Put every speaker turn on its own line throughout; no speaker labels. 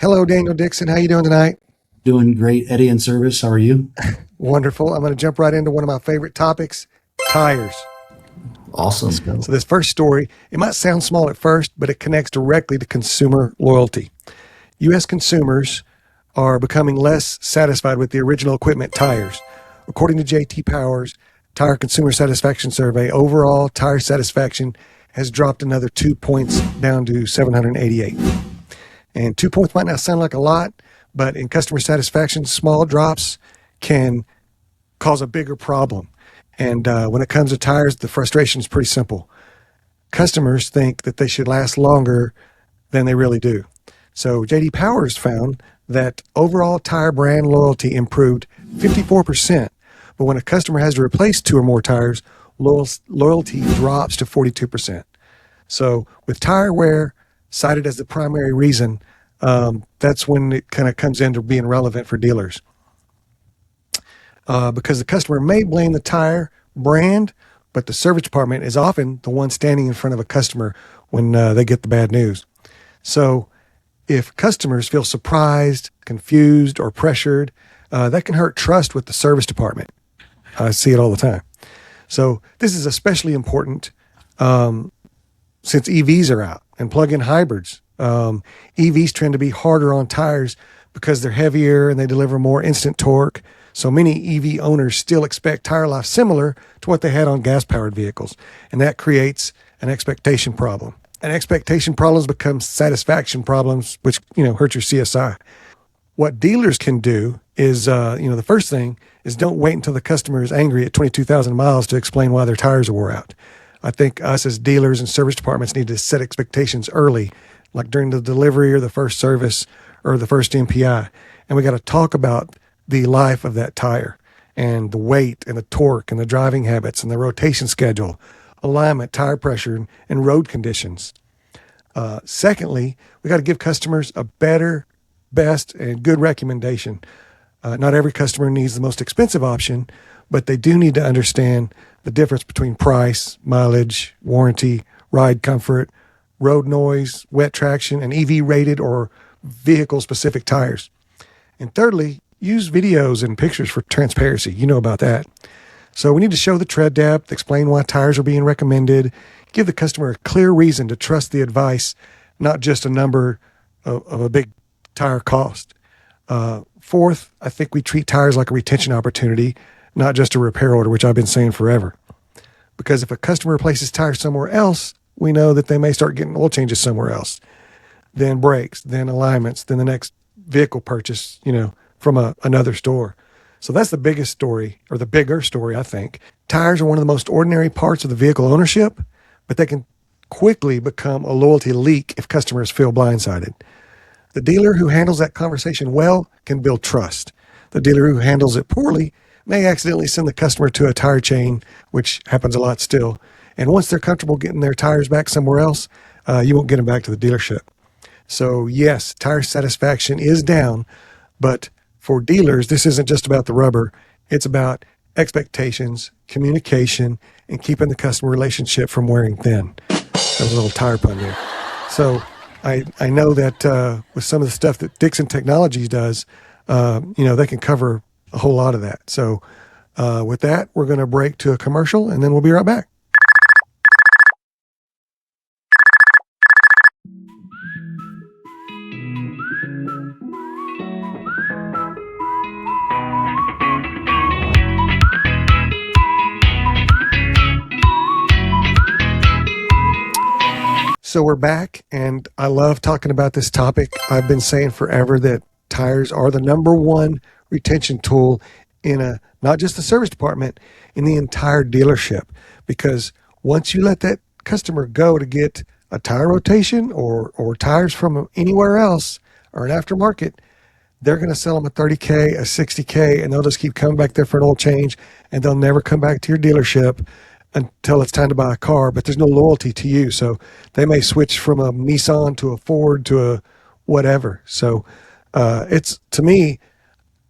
Hello, Daniel Dixon. How you doing tonight?
Doing great, Eddie, in service. How are you?
Wonderful. I'm going to jump right into one of my favorite topics, tires.
Awesome.
So this first story, it might sound small at first, but it connects directly to consumer loyalty. U.S. consumers are becoming less satisfied with the original equipment tires. According to J.T. Power's Tire Consumer Satisfaction Survey, overall tire satisfaction has dropped another 2 points down to 788. And 2 points might not sound like a lot, but in customer satisfaction, small drops can cause a bigger problem. And when it comes to tires, the frustration is pretty simple. Customers think that they should last longer than they really do. So J.D. Powers found that overall tire brand loyalty improved 54%. But when a customer has to replace two or more tires, loyalty drops to 42%. So with tire wear cited as the primary reason, that's when it kind of comes into being relevant for dealers. Because the customer may blame the tire brand, but the service department is often the one standing in front of a customer when they get the bad news. So if customers feel surprised, confused, or pressured, that can hurt trust with the service department. I see it all the time. So this is especially important since EVs are out and plug-in hybrids. EVs tend to be harder on tires because they're heavier and they deliver more instant torque. So many EV owners still expect tire life similar to what they had on gas-powered vehicles, and that creates an expectation problem. And expectation problems become satisfaction problems, which hurt your CSI. What dealers can do is, the first thing is don't wait until the customer is angry at 22,000 miles to explain why their tires are wore out. I think us as dealers and service departments need to set expectations early, like during the delivery or the first service or the first MPI. And we got to talk about the life of that tire and the weight and the torque and the driving habits and the rotation schedule, alignment, tire pressure, and road conditions. Secondly, we got to give customers a better, best, and good recommendation. Not every customer needs the most expensive option, but they do need to understand the difference between price, mileage, warranty, ride comfort, road noise, wet traction, and EV rated or vehicle specific tires. And thirdly, use videos and pictures for transparency. You know about that. So we need to show the tread depth, explain why tires are being recommended, give the customer a clear reason to trust the advice, not just a number of a big tire cost. Fourth, I think we treat tires like a retention opportunity, not just a repair order, which I've been saying forever. Because if a customer replaces tires somewhere else, we know that they may start getting oil changes somewhere else, then brakes, then alignments, then the next vehicle purchase, from another store. So that's the biggest story, or the bigger story, I think. Tires are one of the most ordinary parts of the vehicle ownership, but they can quickly become a loyalty leak if customers feel blindsided. The dealer who handles that conversation well can build trust. The dealer who handles it poorly may accidentally send the customer to a tire chain, which happens a lot still. And once they're comfortable getting their tires back somewhere else, you won't get them back to the dealership. So yes, tire satisfaction is down, but for dealers, this isn't just about the rubber. It's about expectations, communication, and keeping the customer relationship from wearing thin. That was a little tire pun there. So I know that with some of the stuff that Dixon Technologies does, they can cover a whole lot of that. So with that, we're going to break to a commercial, and then we'll be right back. So we're back, and I love talking about this topic. I've been saying forever that tires are the number one retention tool in not just the service department, in the entire dealership. Because once you let that customer go to get a tire rotation or tires from anywhere else or an aftermarket, they're going to sell them a 30K, a 60K, and they'll just keep coming back there for an oil change, and they'll never come back to your dealership until it's time to buy a car, but there's no loyalty to you. So they may switch from a Nissan to a Ford to a whatever. So to me,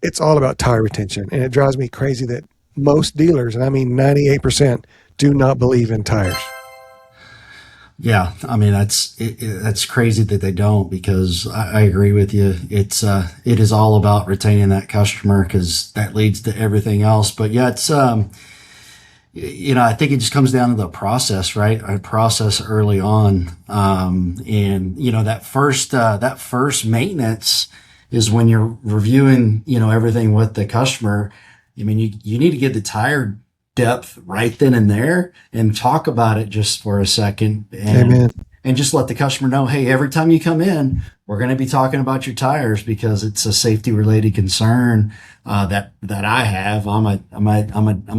it's all about tire retention. And it drives me crazy that most dealers, and I mean 98%, do not believe in tires.
Yeah, I mean that's crazy that they don't because I agree with you. It is all about retaining that customer because that leads to everything else. But yeah, I think it just comes down to the process, right? A process early on, and that first maintenance is when you're reviewing everything with the customer. I mean, you need to get the tire depth right then and there and talk about it just for a second
Amen.
and just let the customer know, hey, every time you come in, we're going to be talking about your tires because it's a safety related concern that I have. I'm a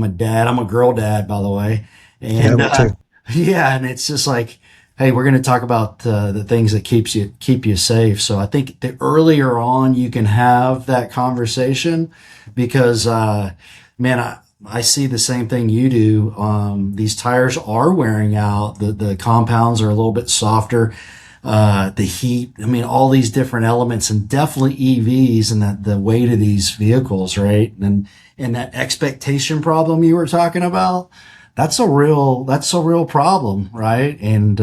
dad. I'm a girl dad, by the way,
Yeah,
and
me too.
yeah, and it's just like, hey, we're going to talk about the things that keep you safe. So I think the earlier on you can have that conversation, because man, I see the same thing you do. These tires are wearing out. The compounds are a little bit softer. The heat, I mean, all these different elements, and definitely EVs and the weight of these vehicles, right? And that expectation problem you were talking about, that's a real problem, right? And,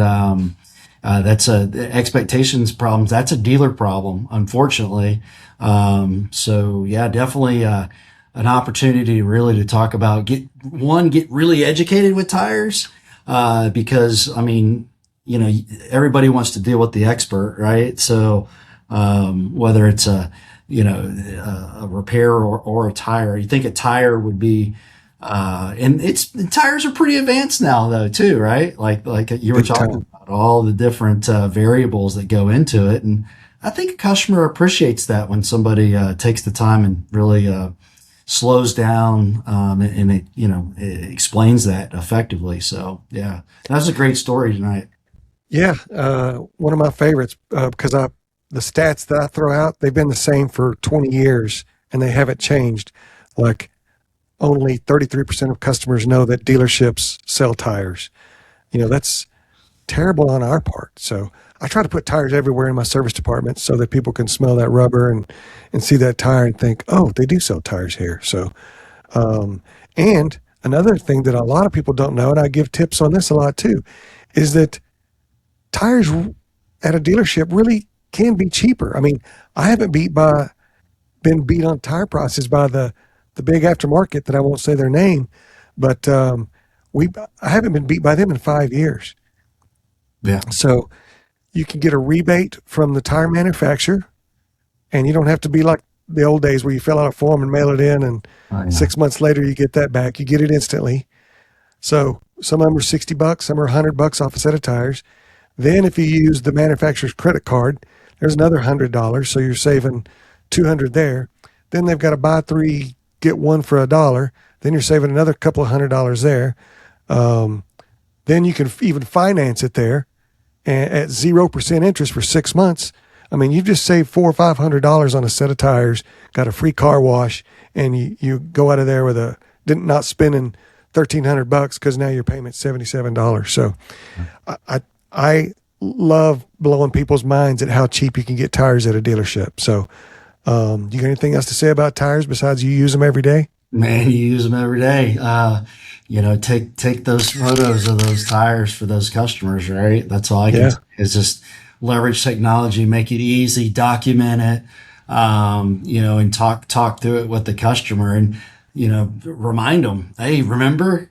that's the expectations problems. That's a dealer problem, unfortunately. So yeah, definitely, an opportunity really to talk about, get really educated with tires, because I mean, everybody wants to deal with the expert, right? So, whether it's a repair or a tire, you think a tire would be, and tires are pretty advanced now though too, right? Like you were
Big
talking
time.
about all the different variables that go into it, and I think a customer appreciates that when somebody takes the time and really slows down, and it explains that effectively. So yeah, that was a great story tonight.
Yeah, one of my favorites because the stats that I throw out, they've been the same for 20 years and they haven't changed. Like only 33% of customers know that dealerships sell tires. That's terrible on our part. So I try to put tires everywhere in my service department so that people can smell that rubber and see that tire and think, oh, they do sell tires here. So, um, and another thing that a lot of people don't know, and I give tips on this a lot too, is that tires at a dealership really can be cheaper. I mean, I haven't been beat on tire prices by the big aftermarket that I won't say their name, but we I haven't been beat by them in 5 years.
Yeah.
So you can get a rebate from the tire manufacturer, and you don't have to be like the old days where you fill out a form and mail it in, and
Oh, yeah.
6 months later you get that back. You get it instantly. So some of them are $60, some are $100 off a set of tires. Then if you use the manufacturer's credit card, there's another $100, so you're saving 200 there. Then they've got to buy three, get one for $1. Then you're saving another couple of $100 there. Um, then you can even finance it there at 0% interest for 6 months. I mean, you've just saved $400 or $500 on a set of tires, got a free car wash, and you go out of there with not spending $1,300 because now your payment's $77. So I love blowing people's minds at how cheap you can get tires at a dealership. So, you got anything else to say about tires besides you use them every day?
Man, you use them every day. Take those photos of those tires for those customers, right? That's all I can
Yeah.
say is just leverage technology, make it easy, document it, and talk through it with the customer, and remind them, hey, remember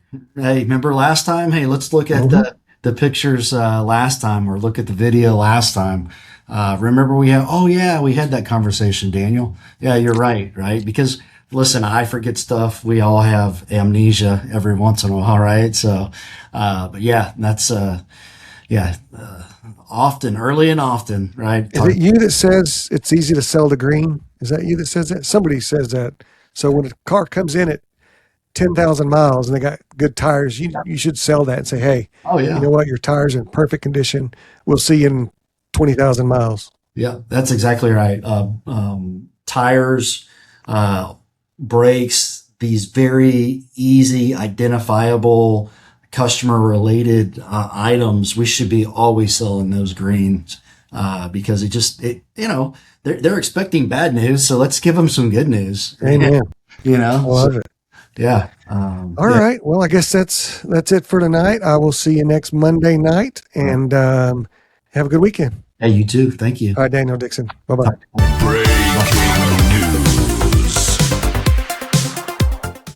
last time? Hey, let's look at
Hmm.
the pictures last time, or look at the video last time. Remember we had that conversation, Daniel. Yeah, you're right? Because listen, I forget stuff. We all have amnesia every once in a while, right? So, but yeah, that's, yeah, often, early and often, right?
Is it you that says it's easy to sell the green? Is that you that says that? Somebody says that. So when a car comes in at 10,000 miles and they got good tires, you should sell that and say, hey,
Oh
you
yeah.
know what? Your tires are in perfect condition. We'll see you in 20,000 miles.
Yeah, that's exactly right. Tires, uh, brakes, these very easy, identifiable, customer related items. We should be always selling those greens, because they're expecting bad news. So let's give them some good news.
Amen. I
So
love it.
Yeah.
All
Yeah.
right. Well, I guess that's it for tonight. I will see you next Monday night, and have a good weekend.
Hey, you too. Thank you.
All right, Daniel Dixon. Bye bye.
Talk- Bye.
Breaking